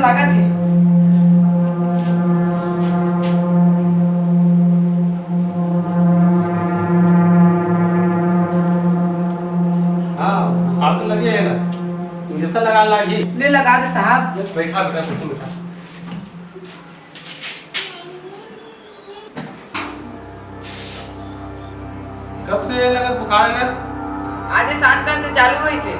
लगा थे। हाँ बुखार तो लगी है ना, इंजेक्शन लगा लगी। ले लगा दे साहब। बैठा बैठा कुछ बैठा। कब से लगा बुखार है? आज सांझ का से चालू हुई से।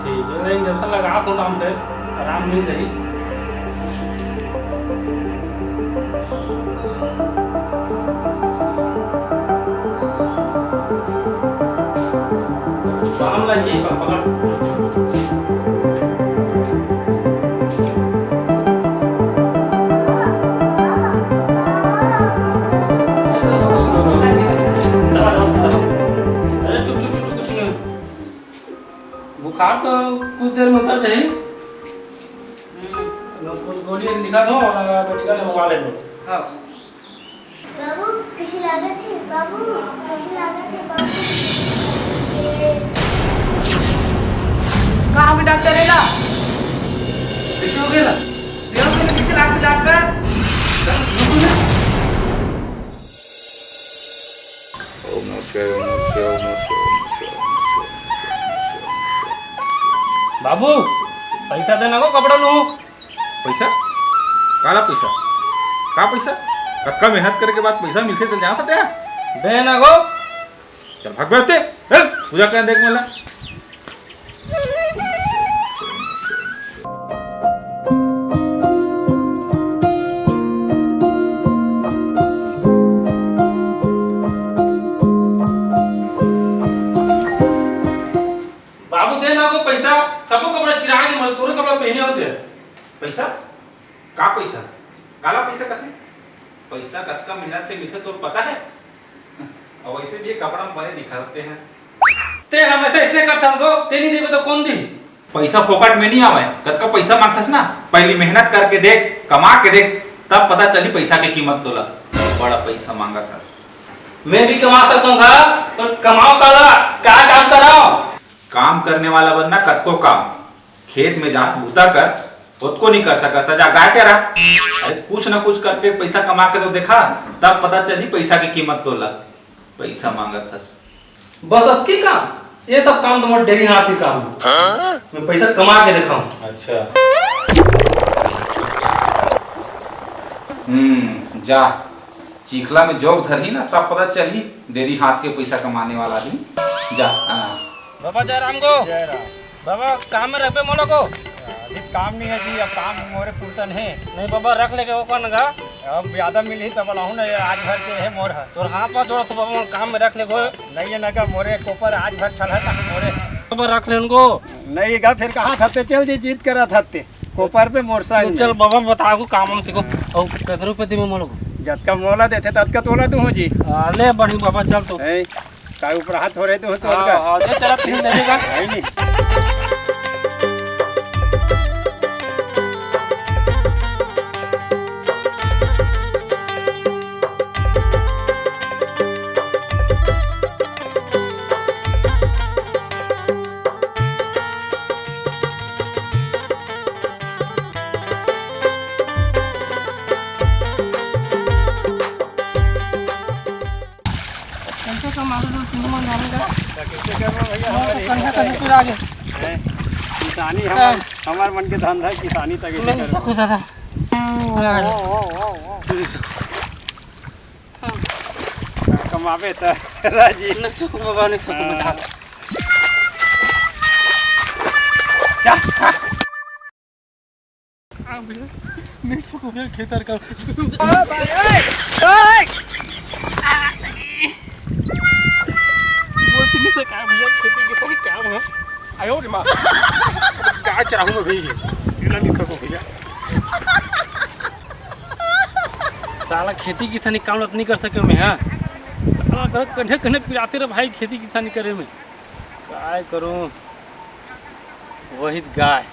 ठीक है, इंजेक्शन लगा तो आराम से आराम मिल जाई। बाम लगी पकड़। बुखार तो कुछ देर में उतर जाए। कुछ गोली लिखा दो और मेडिकल मंगवा ले लो। हाँ बाबू कैसी लागत है? बाबू कैसी लागत है? बाबू कहाँ में डॉक्टर है ना? कैसे हो गया? देखो मैंने किसे लाख डॉक्टर? ओम नमः शिवाय, ओम नमः शिवाय, ओम नमः शिवाय, ओम नमः शिवाय, ओम नमः शिवाय। बाबू पैसा देना को कपड़ा नु। पैसा काला पैसा का पैसा कक्का मेहनत करके बाद पैसा मिलसे चल जा सकते हैं। देना को चल भाग बैठते पूजा कर देख मला। बाबू देना को पैसा। सबको कपड़ा चिरा के मर तोरे कपड़ा पहने होते हैं। पैसा का पैसा काला पैसा कथे पैसा कक्का मेहनत से मिलसे तो पता है। और वैसे भी ये कपड़ा में बने दिखाते हैं। ते हमेशा इसने करता को ते नहीं देबे तो कौन दी? पैसा फोकट में नहीं आवे कतका पैसा मांगथस ना। पहली मेहनत करके देख कमा के देख तब पता चली पैसा की कीमत तोला। बड़ा पैसा मांगा था। मैं भी कमा सकता हूँ पर कमाओ काला क्या काम कराओ। काम करने वाला बनना कतको काम खेत में जात बूता कर उसको नहीं कर सकता जा गाय के रहा। अरे कुछ ना कुछ करके पैसा कमा के तो देखा तब पता चली पैसा की कीमत तोला। पैसा मांगा था बस अब की काम ये सब काम तो मोर डेली हाथ ही काम है। मैं पैसा कमा के दिखाऊं। अच्छा जा चिखला में जोग धरी ना तब पता चली डेरी हाथ के पैसा कमाने वाला आदमी जा। बाबा जय राम को बाबा काम में रखे मोलो को। अभी काम नहीं है जी, अब काम मोरे पूर्तन है। नहीं बाबा रख लेके वो कौन गा अब ज्यादा मिली तब लाऊं ना, आज भर के है मोर है। तो हाथ पर जोड़ तो बाबा काम में रख ले गो। नहीं है ना का मोरे के ऊपर आज भर चल है मोरे। बाबा रख ले उनको। नहीं गा फिर कहाँ थते चल जी जीत करा थते ऊपर पे मोरसा चल बाबा बता को काम हम सीखो और कितने रुपए दी में मोलो जत का मोला देते तत का तोला तू हो जी। ले बढ़ी बाबा चल तो का ऊपर हाथ हो रहे तो हां दे तेरा तीन देगा नहीं। किसानी हमार मन के धंधा किसानी तक कमावे तो राजी बाबा नहीं सकूं बता मैं सकूं मैं खेतर का बोलती नहीं सका भैया खेती के सही काम है। आयो रे माँ क्या चराहूं मैं भैया ये नहीं सकूं भैया। साला खेती किसानी काम नहीं कर सके मैं। हाँ साला घर कन्हे कन्हे पिराते रहे भाई खेती किसानी करे में काय करूं। वही गाय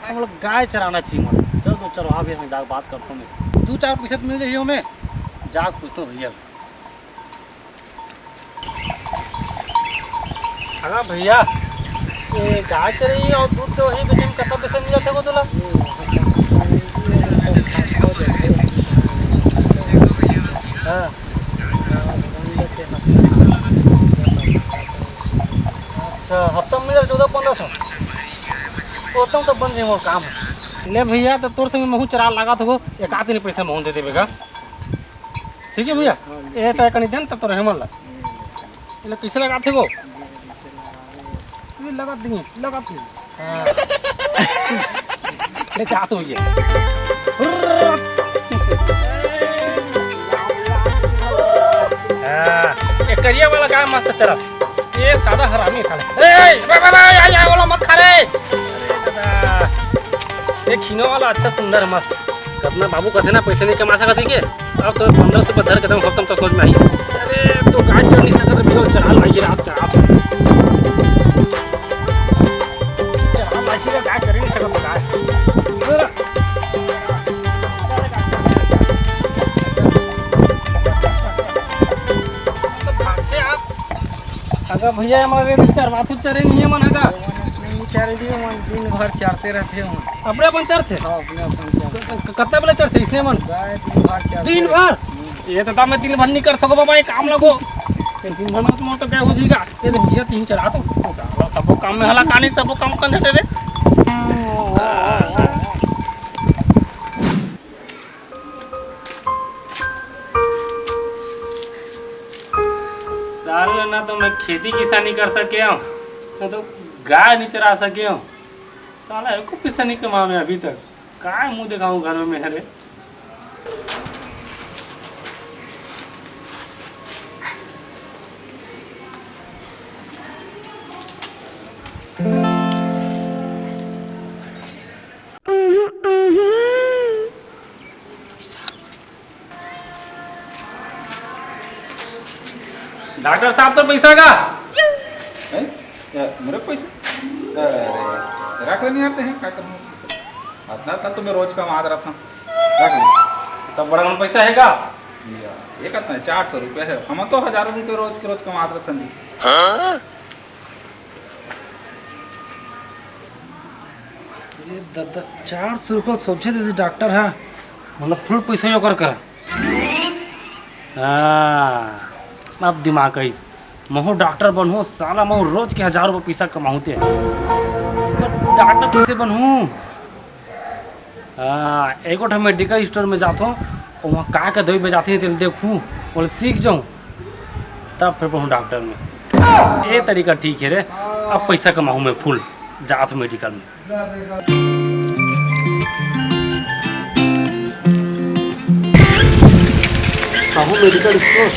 हम लोग गाय चराना चाहिए। चल तो चलो हाँ भैया जाकर बात करता हूँ मैं। 2-4 पैसे मिल जाइए हमें जाकर पूछता हूँ भैया। हाँ भैया ये गाय चल रही है और दूध तो वही बेचे में कितना पैसा मिला था वो तुला? हाँ अच्छा हफ्ता में 1400-1500 तो तो बन जाए मोर काम ले भैया तो तोर संग महू चरा लगा तो एक आध दिन पैसा महू दे देगा ठीक है भैया ये तो कहीं देन तब तो रहे मन ला ये कैसे लगाते गो ये लगा देंगे लगा देंगे हाँ ले क्या तो ये ये करिया वाला गाय मस्त चला ये सादा हरामी साले ए बाय वाला मत खा रे ये खीनो वाला अच्छा सुंदर मस्त अपना बाबू कहते ना पैसे नहीं कमा सकती के अब तो 1500 रुपये धर के खत्म तो सोच में आई अरे तो गाय चढ़ नहीं सकता बिगल चढ़ा लाइए रात चढ़ा लाइए गाय चढ़ नहीं सकता गाय अगर भैया हमारे चरवाथु चरे नहीं है मन अगा चारे दिन भर चरते रहते हैं अपने अपन चरते कितना बजे चरते इसने मन दिन भर ये तो मैं दिन भर नहीं कर सको बाबा ये काम लगो दिन भर में तुम तो क्या हो जाएगा ये तो भैया 3 चढ़ा तो सबको काम में हला कहानी सबको काम कर देते रे साल ना तो मैं खेती किसानी कर सके हूँ ना तो गाय नहीं चरा सके हूँ साला एको पैसा नहीं कमा में अभी तक काय मुंह दिखाऊं घर में मेरे डॉक्टर साहब तो पैसा का मेरे पैसे रख नहीं आते हैं क्या करूँ इतना तो मैं रोज कमा रहा था रख ले तब बड़ा मन पैसा है का ये कितना है 400 रुपये है हम तो हजारों रुपये रोज के रोज कमा रहे थे ये दादा 400 रुपये सोचे थे डॉक्टर है मतलब फुल पैसा ही ओकर कर अब दिमाग है महू डॉक्टर बनू साला महू रोज के 1000 रुपये पैसा कमाऊते डॉक्टर कैसे बनूँ एगो ठा मेडिकल स्टोर में जाता हूँ और वहाँ का के दवाई बेचाती है तेल देखूँ बोले सीख जाऊँ तब फिर पढ़ूँ डॉक्टर में ये तरीका ठीक है रे अब पैसा कमाऊँ मैं फुल जात हूँ मेडिकल में कहूँ मेडिकल स्टोर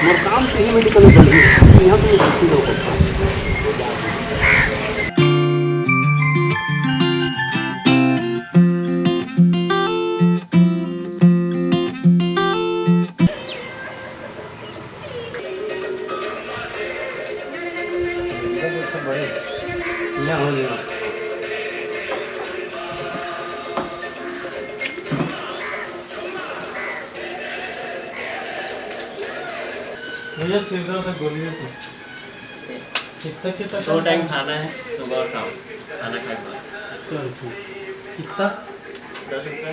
मोर काम से ही मेडिकल में चल रही यहाँ तो भर्ती लोग यहाँ हो गया भैया सिर दर्द का गोली दे कितना 2 टाइम खाना है सुबह और शाम खाना खाए कितना 10 रुपये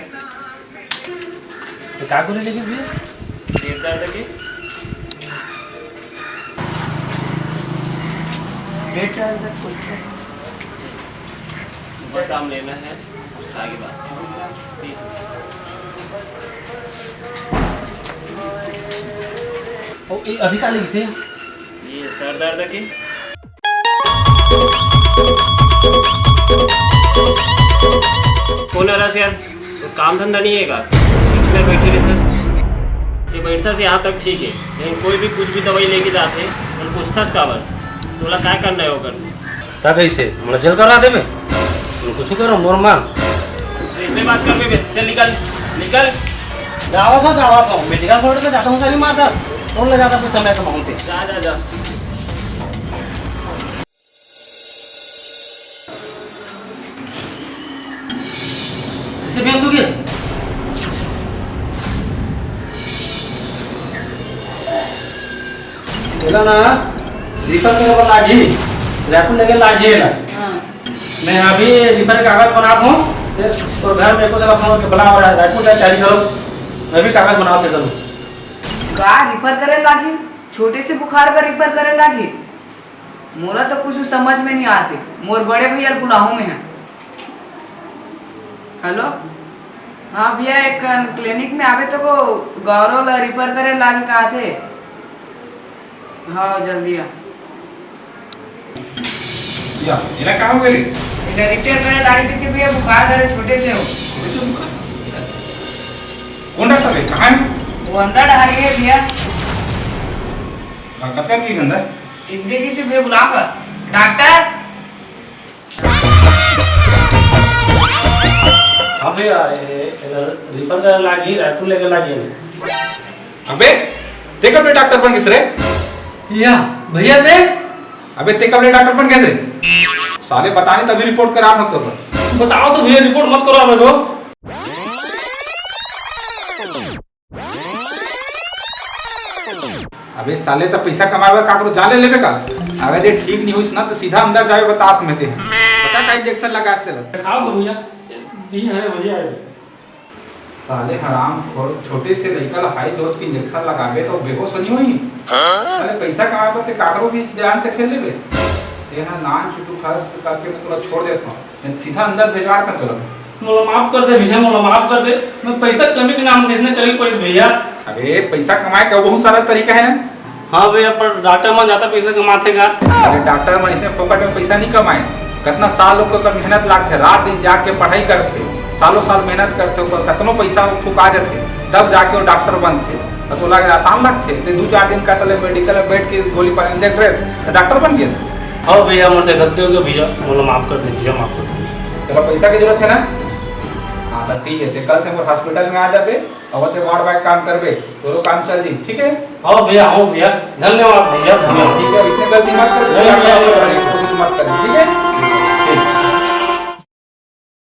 तो क्या गोली लेके भैया सिर दर्द की सुबह शाम लेना है आगे बात 30 और ये अभी का लेगी से ये सर दर्द की कौन रहा यार तो काम धंधा नहीं है इसलिए बैठे रहते बैठता से यहाँ तक ठीक है लेकिन कोई भी कुछ भी दवाई लेके जाते और पूछता काबर तोला क्या करना है वो कर ता कैसे मतलब जेल करवा देबे तुम कुछ करो मोर मान इसलिए बात कर बे चल निकल निकल जावा था मेडिकल छोड़ के जाता हूँ सारी माता कौन ले जाता समय कमाऊँते जा जा जा इससे बेहोश हो गया बोला ना रिफर के ऊपर लागी रैपुल लेके लागी है मैं अभी रिफर कागज बनाता हूँ तो घर में को जरा फोन के बुला हो रहा है रैपुल का तैयारी करो मैं भी कागज बना से करूँ का रिफर करे लागी, छोटे से बुखार पर रिफर करे लागी। मोरा तो कुछ समझ में नहीं आते। मोर बड़े भैया बुलाहू में है। हेलो, हाँ भैया, एक क्लिनिक में आवे तो को गौरव ला रिफर करे लागी कहा थे। हाँ जल्दी आ। या इला का हो गेली? इला रिपेयर करे लागी थी भैया, बुखार धरे छोटे से हो। कौन डॉक्टर है? कहाँ है? वो अंदर डहा गए भैया। कतका की गंदा? जिंदगी से भैया बुला कर डॉक्टर। हाँ भैया, रिफर करे लागी, रायपुर लेके लागी। अबे ते कब डॉक्टर बन किस रे? या भैया ते अबे ते कब डॉक्टर बन कैसे? साले बताने तभी रिपोर्ट करा हम तो। बताओ तो भैया, रिपोर्ट मत करो अबे को। अबे साले तो पैसा कमावे काकरो जाले लेबे का। अगर ये ठीक नहीं हुई ना तो सीधा अंदर जावे बतात में ते। पता का इंजेक्शन लगा इसते लग। दिखाओ तो भैया, दी है भैया। साले हराम खोर छोटे से लड़का ला हाई डोज की इंजेक्शन लगावे तो बेहोश नहीं होई। अरे पैसा कमावे ते काकरो भी जान से खेल लेबे। तेरा नान चुटू खर्च करके मैं तोला छोड़ देता हूं। मैं सीधा अंदर भेजवा देता तोला। मोला माफ कर दे भैया, मोला माफ कर दे। मैं पैसा कमी के नाम से इसने करी पड़ी भैया। अबे पैसा कमाए का बहुत सारा तरीका है ना। हाँ भैया, पर डॉक्टर मन जाता पैसा कमाते का। अरे डॉक्टर मन इसमें फोकट में पैसा नहीं कमाए। कितना साल लोग को मेहनत लागते, रात दिन जाके पढ़ाई करते, सालों साल मेहनत करते, ऊपर कितनों पैसा फुका जाते, तब जाके वो डॉक्टर बनते। तो तो लगे आसान लगते ते 2-4 दिन का चले मेडिकल में बैठ के गोली पानी इंजेक्ट रहे तो डॉक्टर बन गए। हाँ भैया, मुझसे गलती हो गई भैया, मोला माफ कर दे भैया, माफ कर दे। चलो पैसा की जरूरत है ना? हाँ तो ठीक है, ते कल से मोर हॉस्पिटल में आ जाबे और ते वार्ड बाय काम करबे, तोरो काम चल जी, ठीक है? हाँ भैया, हाँ भैया, धन्यवाद भैया, धन्यवाद। ठीक है, इतने गलती मत कर, कोशिश मत कर, ठीक है?